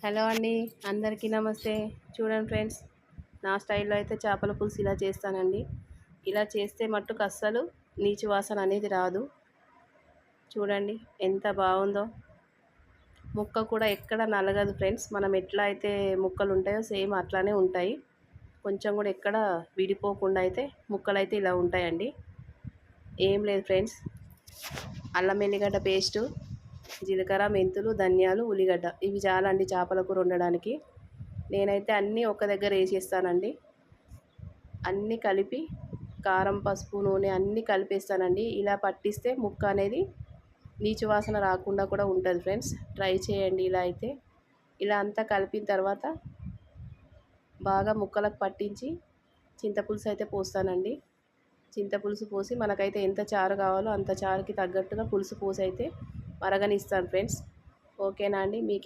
Hello అండి, అందరికీ నమస్తే. చూడండి ఫ్రెండ్స్, నా స్టైల్లో అయితే చేపల పులుసు ఇలా చేస్తానండి. ఇలా చేస్తే మట్టుకు అస్సలు నీచు వాసన అనేది రాదు. చూడండి ఎంత బాగుందో. ముక్క కూడా ఎక్కడ నలగదు ఫ్రెండ్స్. మనం ఎట్లా అయితే ముక్కలు ఉంటాయో సేమ్ అట్లానే ఉంటాయి. కొంచెం కూడా ఎక్కడ విడిపోకుండా అయితే ముక్కలు అయితే ఇలా ఉంటాయండి. ఏం లేదు ఫ్రెండ్స్, అల్లం ఎల్లిగడ్డ పేస్టు, జీలకర్ర, మెంతులు, ధనియాలు, ఉల్లిగడ్డ ఇవి చాలండి చేపల కూర వండడానికి. నేనైతే అన్నీ ఒక దగ్గర వేసేస్తానండి. అన్నీ కలిపి కారం, పసుపు, నూనె అన్నీ కలిపేస్తానండి. ఇలా పట్టిస్తే ముక్క అనేది నీచు వాసన రాకుండా కూడా ఉంటుంది ఫ్రెండ్స్. ట్రై చేయండి ఇలా అయితే. ఇలా అంతా కలిపిన తర్వాత బాగా ముక్కలకు పట్టించి చింతపులుసు అయితే పోస్తానండి. చింతపులుసు పోసి మనకైతే ఎంత చారు కావాలో అంత చారుకి తగ్గట్టుగా పులుసు పోసి అయితే మరగనిస్తాను ఫ్రెండ్స్. ఓకేనా అండి? మీకు